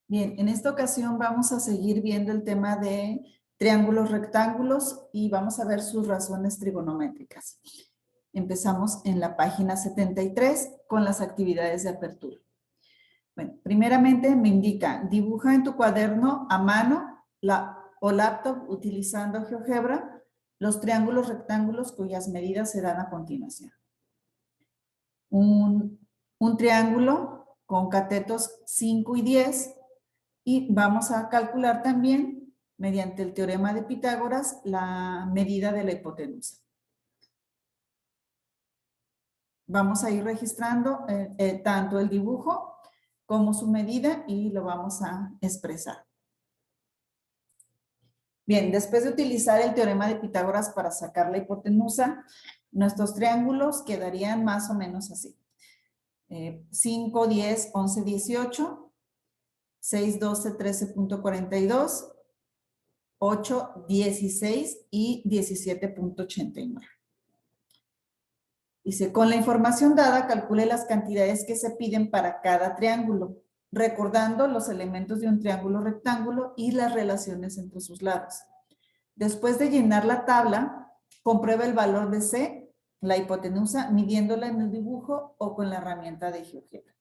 Bien, en esta ocasión vamos a seguir viendo el tema de triángulos rectángulos y vamos a ver sus razones trigonométricas. Empezamos en la página 73 con las actividades de apertura. Bueno, primeramente me indica, dibuja en tu cuaderno a mano o laptop utilizando GeoGebra los triángulos rectángulos cuyas medidas se dan a continuación. Un triángulo con catetos 5 y 10 y vamos a calcular también mediante el teorema de Pitágoras la medida de la hipotenusa. Vamos a ir registrando tanto el dibujo como su medida y lo vamos a expresar. Bien, después de utilizar el teorema de Pitágoras para sacar la hipotenusa, nuestros triángulos quedarían más o menos así. 5, 10, 11, 18, 6, 12, 13.42, 8, 16 y 17.89. Dice, con la información dada, calcule las cantidades que se piden para cada triángulo, recordando los elementos de un triángulo rectángulo y las relaciones entre sus lados. Después de llenar la tabla, comprueba el valor de C, la hipotenusa, midiéndola en el dibujo o con la herramienta de GeoGebra.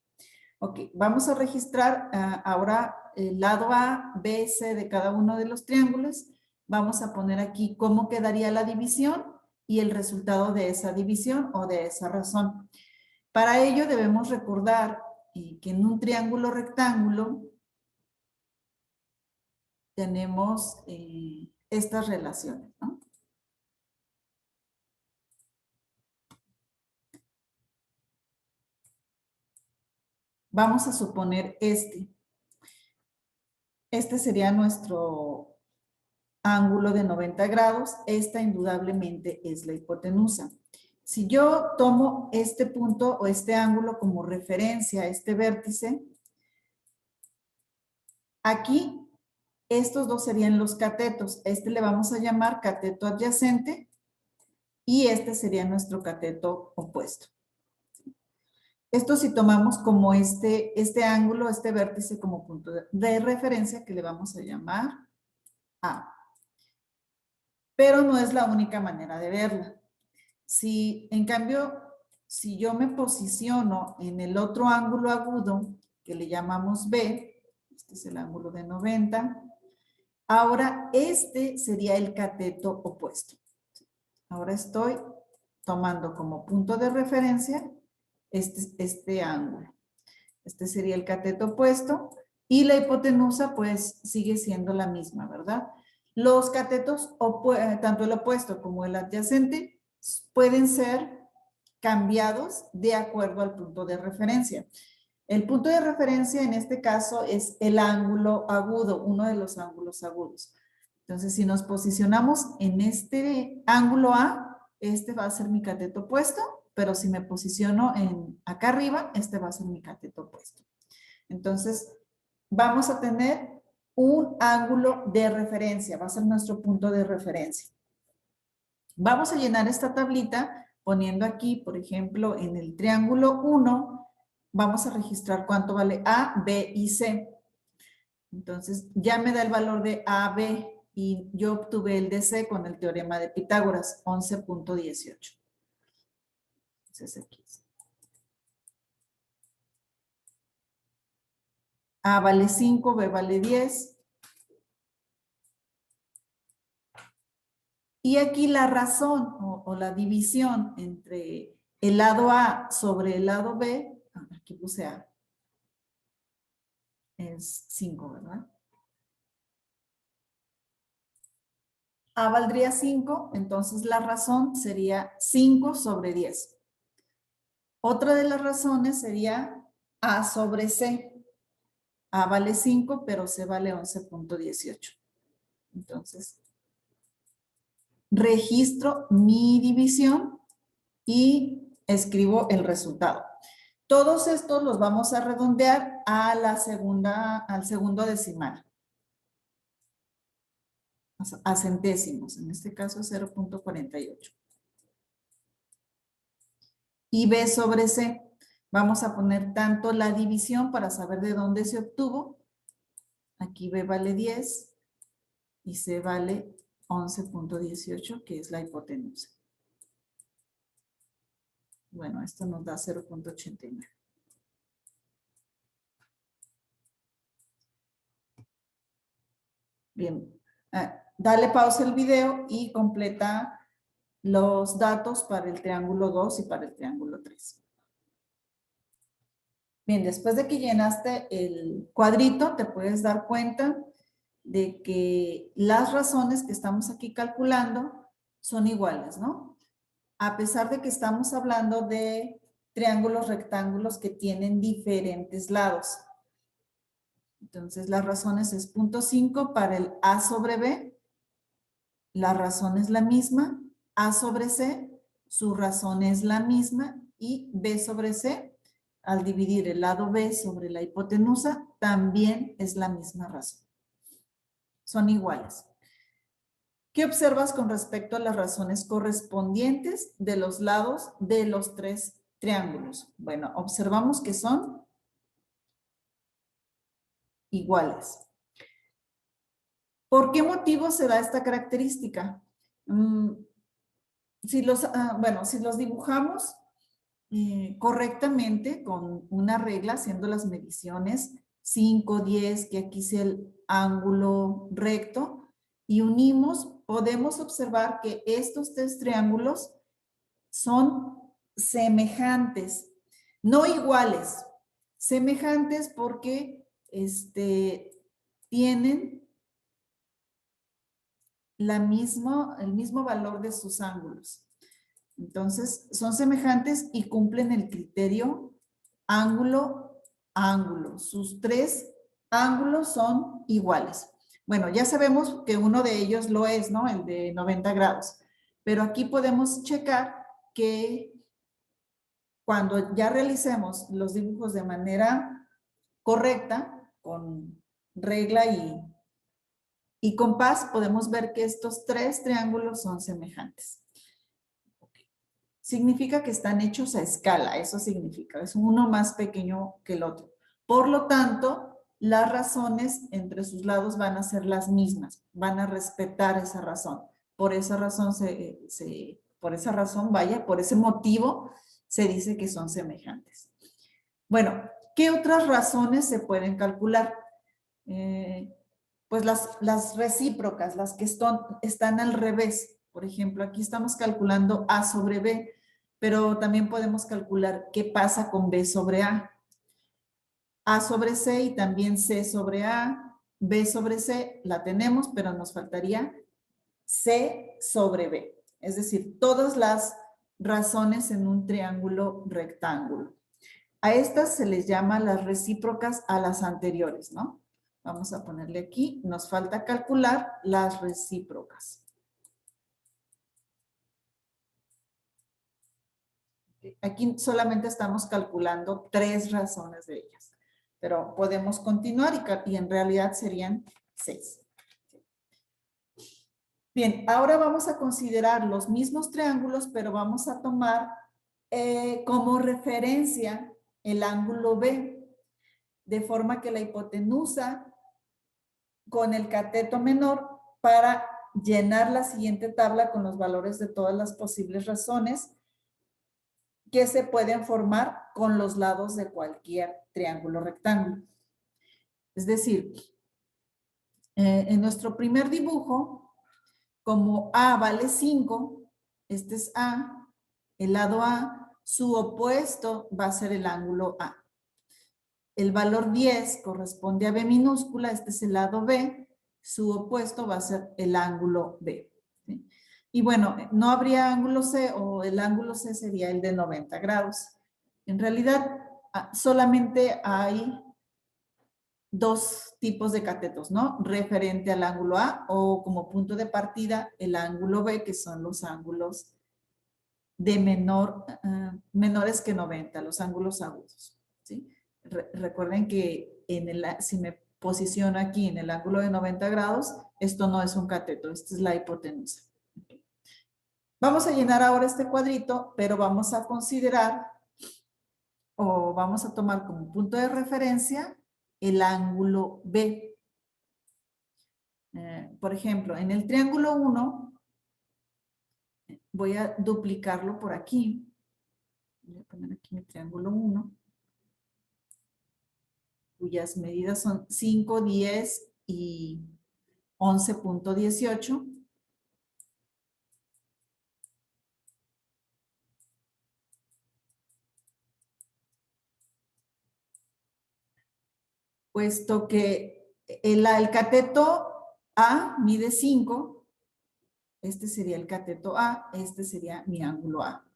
Ok, vamos a registrar ahora el lado A, B, C de cada uno de los triángulos. Vamos a poner aquí cómo quedaría la división y el resultado de esa división o de esa razón. Para ello debemos recordar que en un triángulo rectángulo tenemos estas relaciones, ¿no? Vamos a suponer este sería nuestro ángulo de 90 grados. Esta indudablemente es la hipotenusa. Si yo tomo este punto o este ángulo como referencia a este vértice, aquí estos dos serían los catetos. Este le vamos a llamar cateto adyacente y este sería nuestro cateto opuesto. Esto si tomamos como este ángulo, este vértice como punto de referencia que le vamos a llamar A. Pero no es la única manera de verla. Si, en cambio, si yo me posiciono en el otro ángulo agudo, que le llamamos B, este es el ángulo de 90, ahora este sería el cateto opuesto. Ahora estoy tomando como punto de referencia este ángulo. Este sería el cateto opuesto y la hipotenusa pues sigue siendo la misma, ¿verdad? Los catetos, tanto el opuesto como el adyacente, pueden ser cambiados de acuerdo al punto de referencia. El punto de referencia en este caso es el ángulo agudo, uno de los ángulos agudos. Entonces, si nos posicionamos en este ángulo A, este va a ser mi cateto opuesto, pero si me posiciono acá arriba, este va a ser mi cateto opuesto. Entonces, vamos a tener un ángulo de referencia, va a ser nuestro punto de referencia. Vamos a llenar esta tablita poniendo aquí, por ejemplo, en el triángulo 1, vamos a registrar cuánto vale A, B y C. Entonces, ya me da el valor de A, B y yo obtuve el de C con el teorema de Pitágoras, 11.18. Entonces, aquí está. A vale 5, B vale 10. Y aquí la razón o la división entre el lado A sobre el lado B, aquí puse A, es 5, ¿verdad? A valdría 5, entonces la razón sería 5 sobre 10. Otra de las razones sería A sobre C. A vale 5, pero C vale 11.18. Entonces, registro mi división y escribo el resultado. Todos estos los vamos a redondear a al segundo decimal. A centésimos, en este caso 0.48. Y B sobre C. Vamos a poner tanto la división para saber de dónde se obtuvo Aquí B vale 10 y C vale 11.18, que es la hipotenusa. Bueno, esto nos da 0.89. Bien, dale pausa al video y completa los datos para el triángulo 2 y para el triángulo 3. Bien, después de que llenaste el cuadrito, te puedes dar cuenta de que las razones que estamos aquí calculando son iguales, ¿no? A pesar de que estamos hablando de triángulos rectángulos que tienen diferentes lados. Entonces, las razones es 0.5 para el A sobre B. La razón es la misma. A sobre C, su razón es la misma. Y B sobre C, al dividir el lado B sobre la hipotenusa, también es la misma razón. Son iguales. ¿Qué observas con respecto a las razones correspondientes de los lados de los tres triángulos? Bueno, observamos que son iguales. ¿Por qué motivo se da esta característica? Si los dibujamos correctamente con una regla, haciendo las mediciones 5, 10, que aquí sea el ángulo recto, y unimos, podemos observar que estos tres triángulos son semejantes, no iguales, semejantes porque tienen el mismo valor de sus ángulos. Entonces, son semejantes y cumplen el criterio ángulo-ángulo. Sus tres ángulos son iguales. Bueno, ya sabemos que uno de ellos lo es, ¿no? El de 90 grados. Pero aquí podemos checar que cuando ya realicemos los dibujos de manera correcta, con regla y compás, podemos ver que estos tres triángulos son semejantes. Significa que están hechos a escala, eso significa, es uno más pequeño que el otro. Por lo tanto, las razones entre sus lados van a ser las mismas, van a respetar esa razón. Por esa razón, por ese motivo, se dice que son semejantes. Bueno, ¿qué otras razones se pueden calcular? Pues las recíprocas, las que están al revés. Por ejemplo, aquí estamos calculando A sobre B, pero también podemos calcular qué pasa con B sobre A. A sobre C y también C sobre A, B sobre C, la tenemos, pero nos faltaría C sobre B. Es decir, todas las razones en un triángulo rectángulo. A estas se les llama las recíprocas a las anteriores, ¿no? Vamos a ponerle aquí, nos falta calcular las recíprocas. Aquí solamente estamos calculando 3 razones de ellas, pero podemos continuar y en realidad serían 6. Bien, ahora vamos a considerar los mismos triángulos, pero vamos a tomar como referencia el ángulo B, de forma que la hipotenusa con el cateto menor para llenar la siguiente tabla con los valores de todas las posibles razones que se pueden formar con los lados de cualquier triángulo rectángulo. Es decir, en nuestro primer dibujo, como A vale 5, este es A, el lado A, su opuesto va a ser el ángulo A. El valor 10 corresponde a B minúscula, este es el lado B, su opuesto va a ser el ángulo B. ¿Sí? Y bueno, no habría ángulo C o el ángulo C sería el de 90 grados. En realidad, solamente hay 2 tipos de catetos, ¿no? Referente al ángulo A o como punto de partida el ángulo B, que son los ángulos de menores que 90, los ángulos agudos. ¿Sí? Recuerden que si me posiciono aquí en el ángulo de 90 grados, esto no es un cateto, esta es la hipotenusa. Vamos a llenar ahora este cuadrito, pero vamos a considerar o vamos a tomar como punto de referencia el ángulo B. Por ejemplo, en el triángulo 1, voy a duplicarlo por aquí. Voy a poner aquí mi triángulo 1, cuyas medidas son 5, 10 y 11.18. Puesto que el cateto A mide 5, este sería el cateto A, este sería mi ángulo A.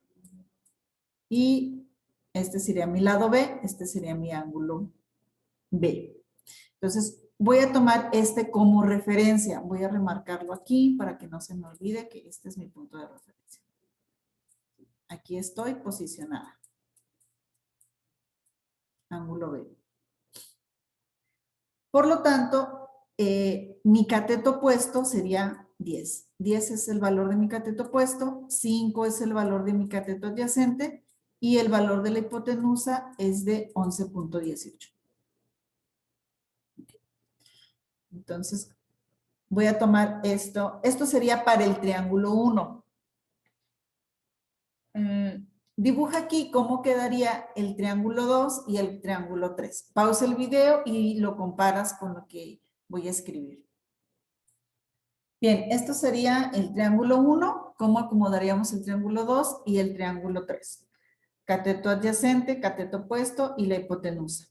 Y este sería mi lado B, este sería mi ángulo B. Entonces, voy a tomar este como referencia. Voy a remarcarlo aquí para que no se me olvide que este es mi punto de referencia. Aquí estoy posicionada. Ángulo B. Por lo tanto, mi cateto opuesto sería 10. 10 es el valor de mi cateto opuesto, 5 es el valor de mi cateto adyacente y el valor de la hipotenusa es de 11.18. Entonces, voy a tomar esto. Esto sería para el triángulo 1. Dibuja aquí cómo quedaría el triángulo 2 y el triángulo 3. Pausa el video y lo comparas con lo que voy a escribir. Bien, esto sería el triángulo 1, cómo acomodaríamos el triángulo 2 y el triángulo 3. Cateto adyacente, cateto opuesto y la hipotenusa.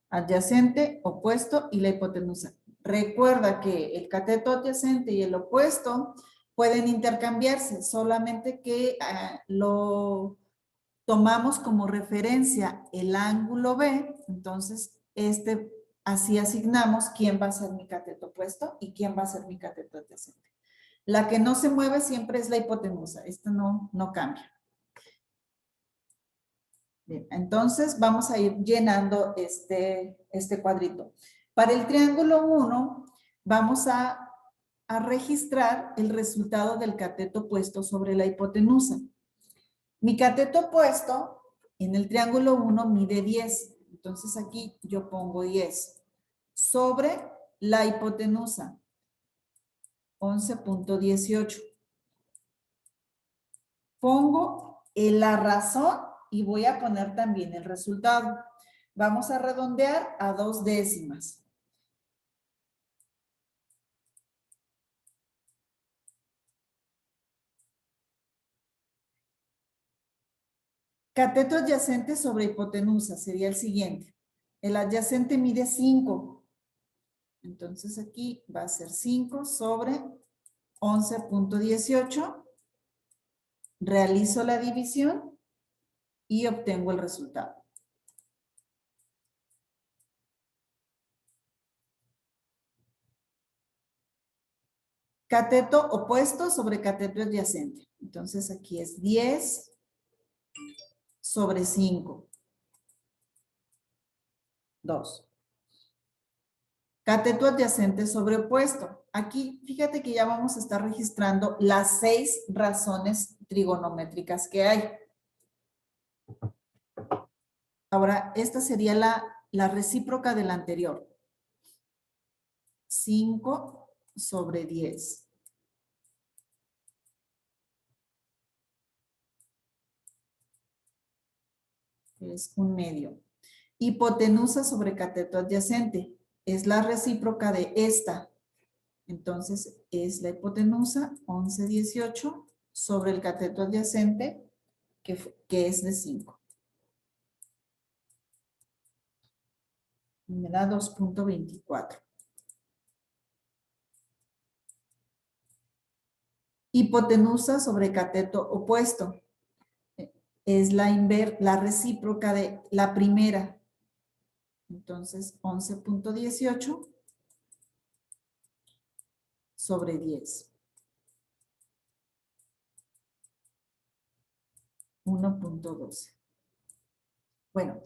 Adyacente, opuesto y la hipotenusa. Recuerda que el cateto adyacente y el opuesto pueden intercambiarse, solamente que lo tomamos como referencia el ángulo B, entonces así asignamos quién va a ser mi cateto opuesto y quién va a ser mi cateto adyacente. La que no se mueve siempre es la hipotenusa, esta no cambia. Bien, entonces vamos a ir llenando este cuadrito. Para el triángulo 1 vamos a registrar el resultado del cateto opuesto sobre la hipotenusa. Mi cateto opuesto en el triángulo 1 mide 10. Entonces aquí yo pongo 10 sobre la hipotenusa, 11.18. Pongo la razón y voy a poner también el resultado. Vamos a redondear a 2 décimas. Cateto adyacente sobre hipotenusa sería el siguiente. El adyacente mide 5. Entonces aquí va a ser 5 sobre 11.18. Realizo la división y obtengo el resultado. Cateto opuesto sobre cateto adyacente. Entonces aquí es 10 sobre 5. 2. Cateto adyacente sobre opuesto. Aquí, fíjate que ya vamos a estar registrando las 6 razones trigonométricas que hay. Ahora, esta sería la recíproca de la anterior. 5 sobre 10. Es un medio. Hipotenusa sobre cateto adyacente. Es la recíproca de esta. Entonces, es la hipotenusa 11.18 sobre el cateto adyacente, que es de 5. Me da 2.24. Hipotenusa sobre cateto opuesto. Es la recíproca de la primera. Entonces, 11.18 sobre 10. 1.12. Bueno,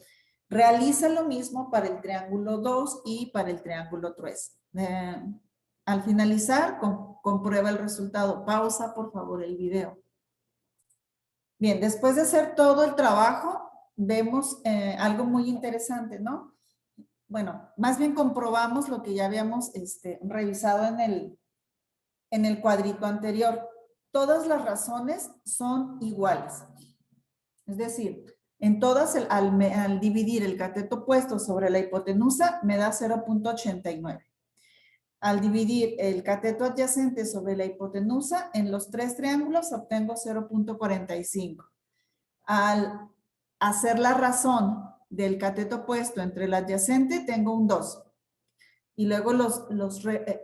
realiza lo mismo para el triángulo 2 y para el triángulo 3. Al finalizar, comprueba el resultado. Pausa, por favor, el video. Bien, después de hacer todo el trabajo, vemos algo muy interesante, ¿no? bueno, más bien comprobamos lo que ya habíamos revisado en el cuadrito anterior. Todas las razones son iguales. Es decir, en todas, al dividir el cateto opuesto sobre la hipotenusa, me da 0.89. Al dividir el cateto adyacente sobre la hipotenusa, en los tres triángulos obtengo 0.45. Al hacer la razón del cateto opuesto entre el adyacente, tengo un 2. Y luego los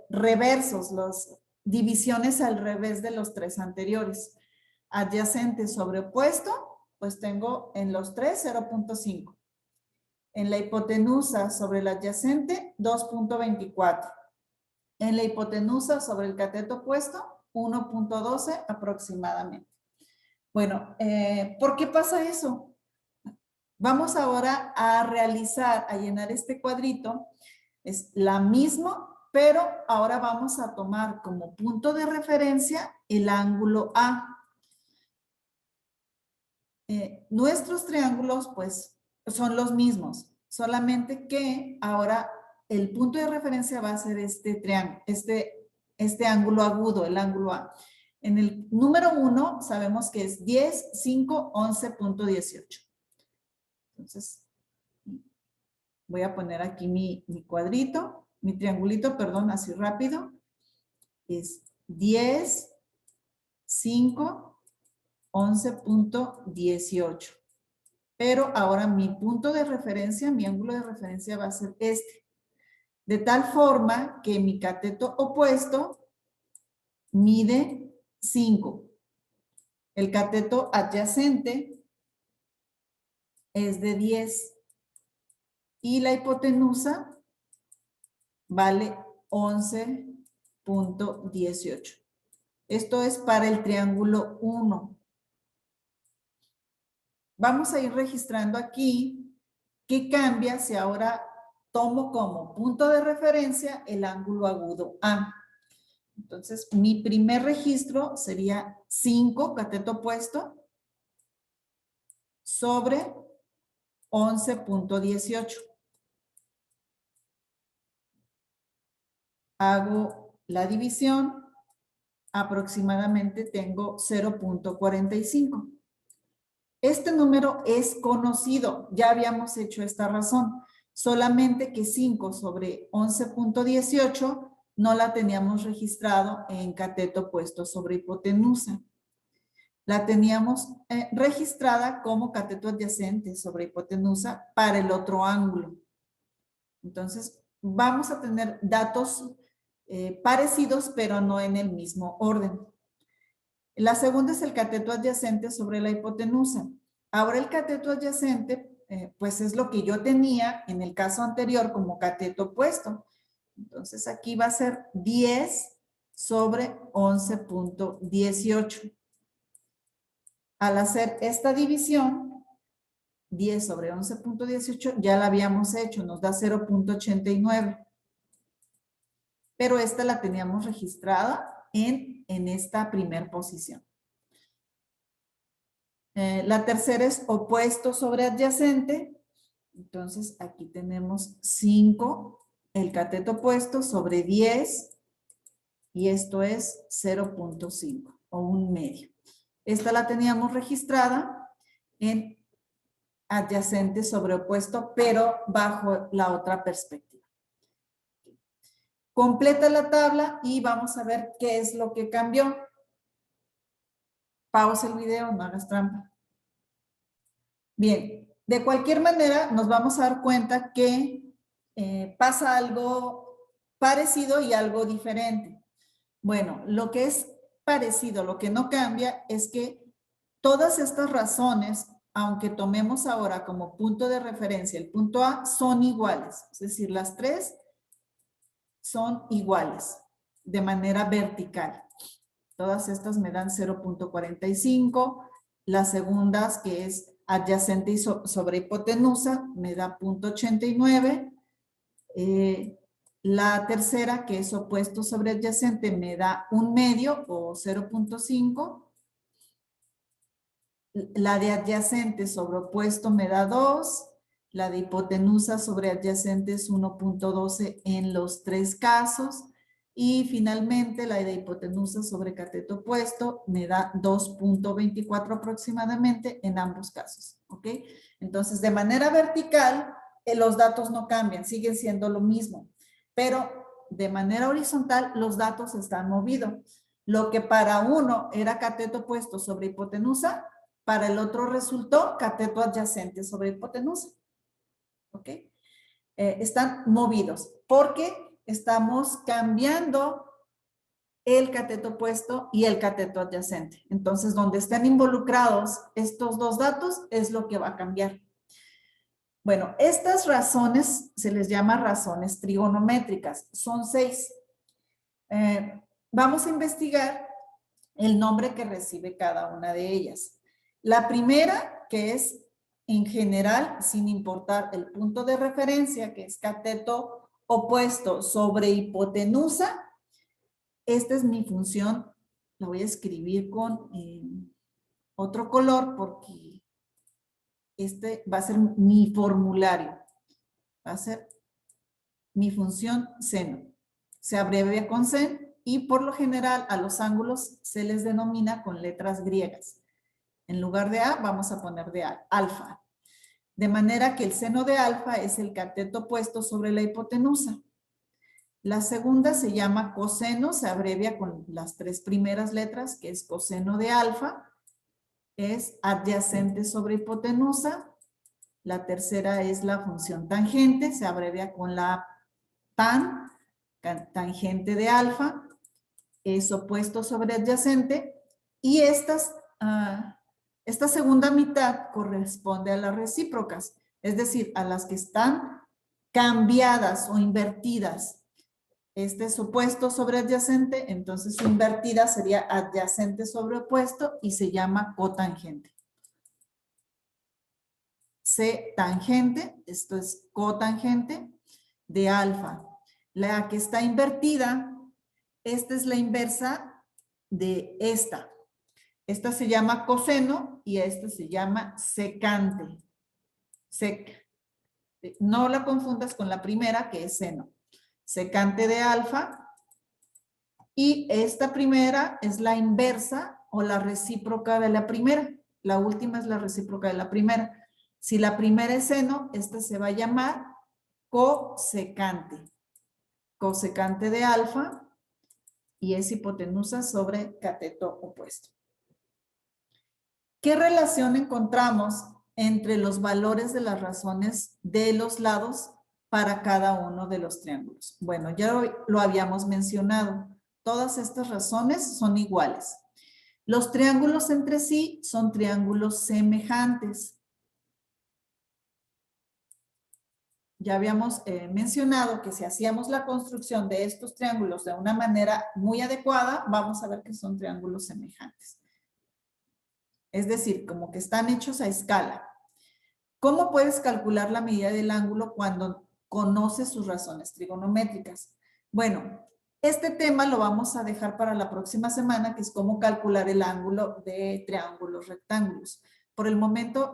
reversos, las divisiones al revés de los tres anteriores. Adyacente sobre opuesto, pues tengo en los tres 0.5. En la hipotenusa sobre el adyacente, 2.24. En la hipotenusa sobre el cateto opuesto, 1.12 aproximadamente. Bueno, ¿por qué pasa eso? Vamos ahora a realizar, a llenar este cuadrito. Es la misma, pero ahora vamos a tomar como punto de referencia el ángulo A. Nuestros triángulos, pues, son los mismos, solamente que ahora el punto de referencia va a ser este triángulo, este ángulo agudo, el ángulo A. En el número 1 sabemos que es 10, 5, 11.18. Entonces, voy a poner aquí mi cuadrito, mi triangulito, perdón, así rápido. Es 10, 5, 11.18. Pero ahora mi punto de referencia, mi ángulo de referencia va a ser este. De tal forma que mi cateto opuesto mide 5. El cateto adyacente es de 10. Y la hipotenusa vale 11.18. Esto es para el triángulo 1. Vamos a ir registrando aquí qué cambia si ahora tomo como punto de referencia el ángulo agudo A. Entonces, mi primer registro sería 5, cateto opuesto, sobre 11.18. Hago la división, aproximadamente tengo 0.45. Este número es conocido, ya habíamos hecho esta razón, solamente que 5 sobre 11.18 no la teníamos registrado en cateto opuesto sobre hipotenusa. La teníamos registrada como cateto adyacente sobre hipotenusa para el otro ángulo. Entonces, vamos a tener datos parecidos, pero no en el mismo orden. La segunda es el cateto adyacente sobre la hipotenusa. Ahora el cateto adyacente, pues es lo que yo tenía en el caso anterior como cateto opuesto. Entonces aquí va a ser 10 sobre 11.18. Al hacer esta división, 10 sobre 11.18 ya la habíamos hecho, nos da 0.89. Pero esta la teníamos registrada en esta primer posición. La tercera es opuesto sobre adyacente. Entonces aquí tenemos 5, el cateto opuesto sobre 10, y esto es 0.5 o un medio. Esta la teníamos registrada en adyacente sobre opuesto, pero bajo la otra perspectiva. Completa la tabla y vamos a ver qué es lo que cambió. Pausa el video, no hagas trampa. Bien, de cualquier manera nos vamos a dar cuenta que pasa algo parecido y algo diferente. Bueno, lo que es parecido, lo que no cambia es que todas estas razones, aunque tomemos ahora como punto de referencia el punto A, son iguales. Es decir, las tres son iguales de manera vertical. Todas estas me dan 0.45. Las segundas, que es adyacente y sobre hipotenusa, me da 0.89. La tercera, que es opuesto sobre adyacente, me da un medio o 0.5. La de adyacente sobre opuesto me da 2. La de hipotenusa sobre adyacente es 1.12 en los 3 casos. Y finalmente la de hipotenusa sobre cateto opuesto me da 2.24 aproximadamente en ambos casos. ¿Ok? Entonces, de manera vertical, los datos no cambian, siguen siendo lo mismo. Pero de manera horizontal, los datos están movidos. Lo que para uno era cateto opuesto sobre hipotenusa, para el otro resultó cateto adyacente sobre hipotenusa. ¿Ok? Están movidos porque estamos cambiando el cateto opuesto y el cateto adyacente. Entonces, donde estén involucrados estos dos datos es lo que va a cambiar. Bueno, estas razones se les llama razones trigonométricas. Son 6. Vamos a investigar el nombre que recibe cada una de ellas. La primera, que es en general, sin importar el punto de referencia, que es cateto opuesto sobre hipotenusa. Esta es mi función. La voy a escribir con otro color porque este va a ser mi formulario. Va a ser mi función seno. Se abrevia con sen y por lo general a los ángulos se les denomina con letras griegas. En lugar de A vamos a poner de alfa. De manera que el seno de alfa es el cateto opuesto sobre la hipotenusa. La segunda se llama coseno, se abrevia con las 3 primeras letras, que es coseno de alfa. Es adyacente sobre hipotenusa. La tercera es la función tangente, se abrevia con la tan, tangente de alfa, es opuesto sobre adyacente, y esta segunda mitad corresponde a las recíprocas, es decir, a las que están cambiadas o invertidas. Este es opuesto sobre adyacente, entonces su invertida sería adyacente sobre opuesto y se llama cotangente. C tangente, esto es cotangente de alfa. La que está invertida, esta es la inversa de esta. Esta se llama coseno y esta se llama secante. No la confundas con la primera, que es seno. Secante de alfa. Y esta primera es la inversa o la recíproca de la primera. La última es la recíproca de la primera. Si la primera es seno, esta se va a llamar cosecante. Cosecante de alfa y es hipotenusa sobre cateto opuesto. ¿Qué relación encontramos entre los valores de las razones de los lados para cada uno de los triángulos? Bueno, ya lo habíamos mencionado. Todas estas razones son iguales. Los triángulos entre sí son triángulos semejantes. Ya habíamos mencionado que si hacíamos la construcción de estos triángulos de una manera muy adecuada, vamos a ver que son triángulos semejantes. Es decir, como que están hechos a escala. ¿Cómo puedes calcular la medida del ángulo cuando conoces sus razones trigonométricas? Bueno, este tema lo vamos a dejar para la próxima semana, que es cómo calcular el ángulo de triángulos rectángulos. Por el momento,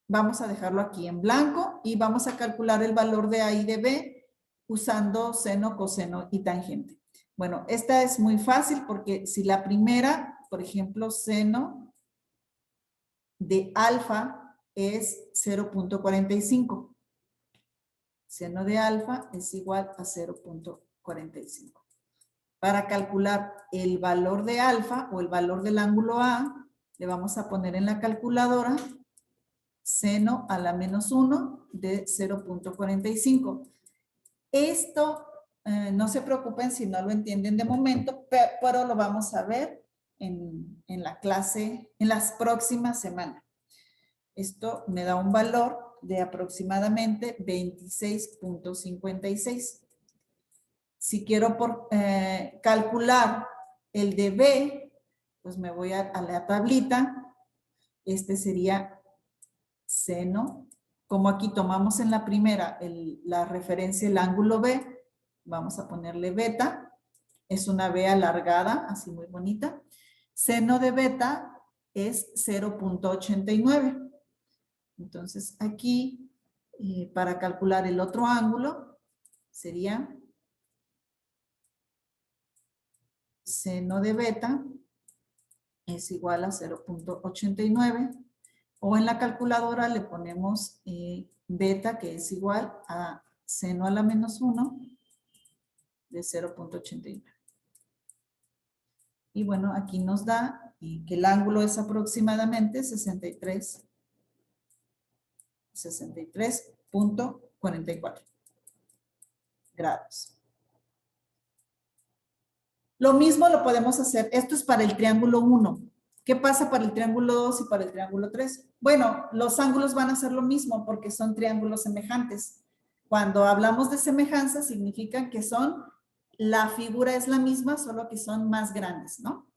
vamos a dejarlo aquí en blanco y vamos a calcular el valor de A y de B usando seno, coseno y tangente. Bueno, esta es muy fácil porque si la primera, por ejemplo, seno de alfa es 0.45. Seno de alfa es igual a 0.45. Para calcular el valor de alfa o el valor del ángulo A, le vamos a poner en la calculadora seno a la menos 1 de 0.45. Esto, no se preocupen si no lo entienden de momento, pero lo vamos a ver en la clase, en las próximas semanas. Esto me da un valor de aproximadamente 26.56. Si quiero calcular el de B, pues me voy a la tablita. Este sería seno. Como aquí tomamos en la primera la referencia, el ángulo B, vamos a ponerle beta. Es una B alargada, así muy bonita. Seno de beta es 0.89. Entonces, aquí, para calcular el otro ángulo, sería seno de beta es igual a 0.89. O en la calculadora le ponemos beta, que es igual a seno a la menos 1 de 0.89. Y bueno, aquí nos da que el ángulo es aproximadamente 63.44 grados. Lo mismo lo podemos hacer, esto es para el triángulo 1. ¿Qué pasa para el triángulo 2 y para el triángulo 3? Bueno, los ángulos van a ser lo mismo porque son triángulos semejantes. Cuando hablamos de semejanza, significa que la figura es la misma, solo que son más grandes, ¿no?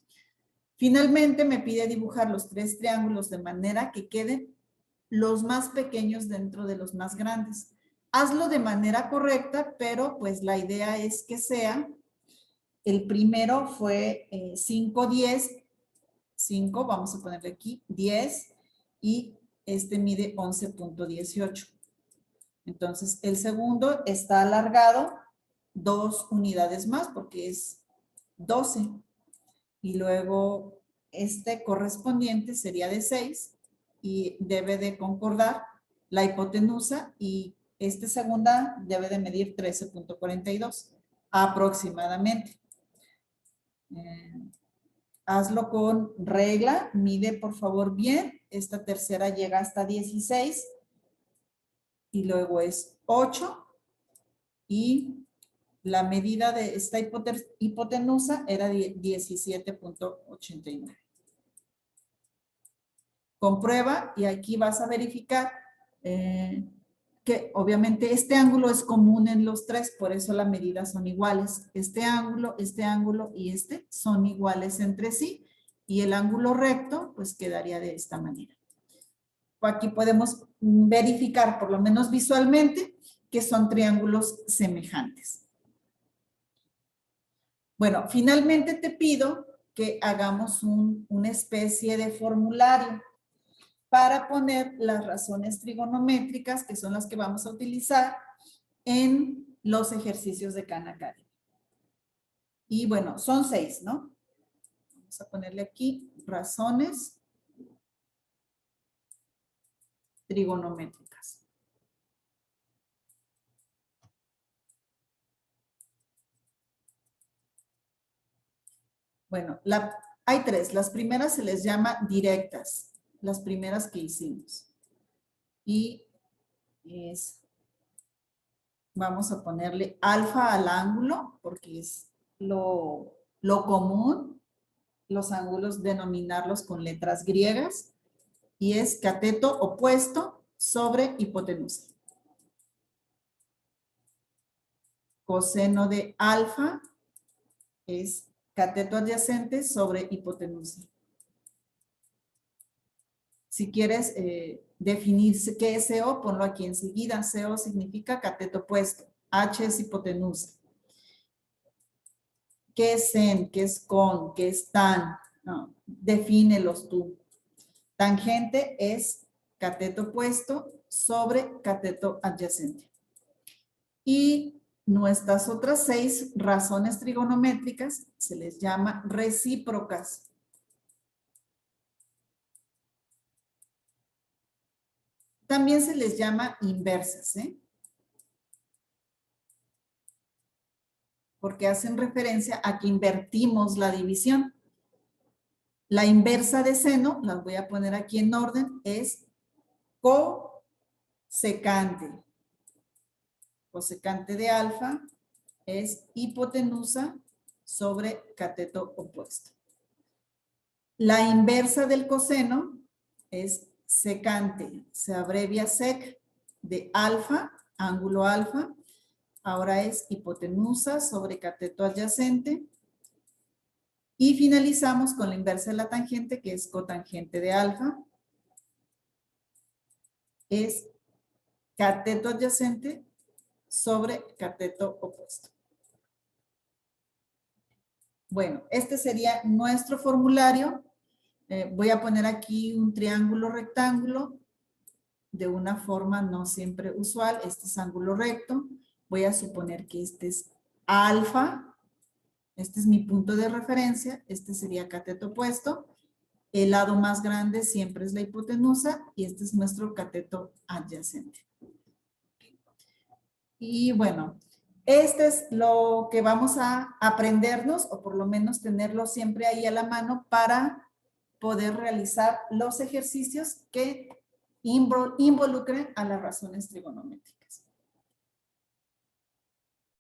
Finalmente me pide dibujar los 3 triángulos de manera que queden los más pequeños dentro de los más grandes. Hazlo de manera correcta, pero pues la idea es que sea, el primero fue 5, 10, 5, vamos a ponerle aquí 10, y este mide 11.18. Entonces, el segundo está alargado 2 unidades más porque es 12. Y luego este correspondiente sería de 6 y debe de concordar la hipotenusa, y este segunda debe de medir 13.42 aproximadamente. Hazlo con regla, mide por favor bien. Esta tercera llega hasta 16 y luego es 8, y la medida de esta hipotenusa era 17.89. Comprueba y aquí vas a verificar que obviamente este ángulo es común en los 3, por eso las medidas son iguales. Este ángulo y este son iguales entre sí, y el ángulo recto pues quedaría de esta manera. Aquí podemos verificar, por lo menos visualmente, que son triángulos semejantes. Bueno, finalmente te pido que hagamos una especie de formulario para poner las razones trigonométricas, que son las que vamos a utilizar en los ejercicios de Khan Academy. Y bueno, son 6, ¿no? Vamos a ponerle aquí razones trigonométricas. Bueno, hay 3. Las primeras se les llama directas, las primeras que hicimos. Y vamos a ponerle alfa al ángulo, porque es lo común, los ángulos denominarlos con letras griegas, y es cateto opuesto sobre hipotenusa. Coseno de alfa es cateto adyacente sobre hipotenusa. Si quieres definir qué es CO, ponlo aquí enseguida. CO significa cateto opuesto. H es hipotenusa. ¿Qué es sen? ¿Qué es con? ¿Qué es tan? No, defínelos tú. Tangente es cateto opuesto sobre cateto adyacente. Y nuestras otras 6 razones trigonométricas se les llama recíprocas. También se les llama inversas, ¿eh? Porque hacen referencia a que invertimos la división. La inversa de seno, las voy a poner aquí en orden, es cosecante. Cosecante de alfa es hipotenusa sobre cateto opuesto. La inversa del coseno es secante, se abrevia sec de alfa, ángulo alfa. Ahora es hipotenusa sobre cateto adyacente. Y finalizamos con la inversa de la tangente, que es cotangente de alfa. Es cateto adyacente sobre cateto opuesto. Bueno, este sería nuestro formulario. Voy a poner aquí un triángulo rectángulo de una forma no siempre usual. Este es ángulo recto. Voy a suponer que este es alfa. Este es mi punto de referencia. Este sería cateto opuesto. El lado más grande siempre es la hipotenusa y este es nuestro cateto adyacente. Y bueno, este es lo que vamos a aprendernos, o por lo menos tenerlo siempre ahí a la mano para poder realizar los ejercicios que involucren a las razones trigonométricas.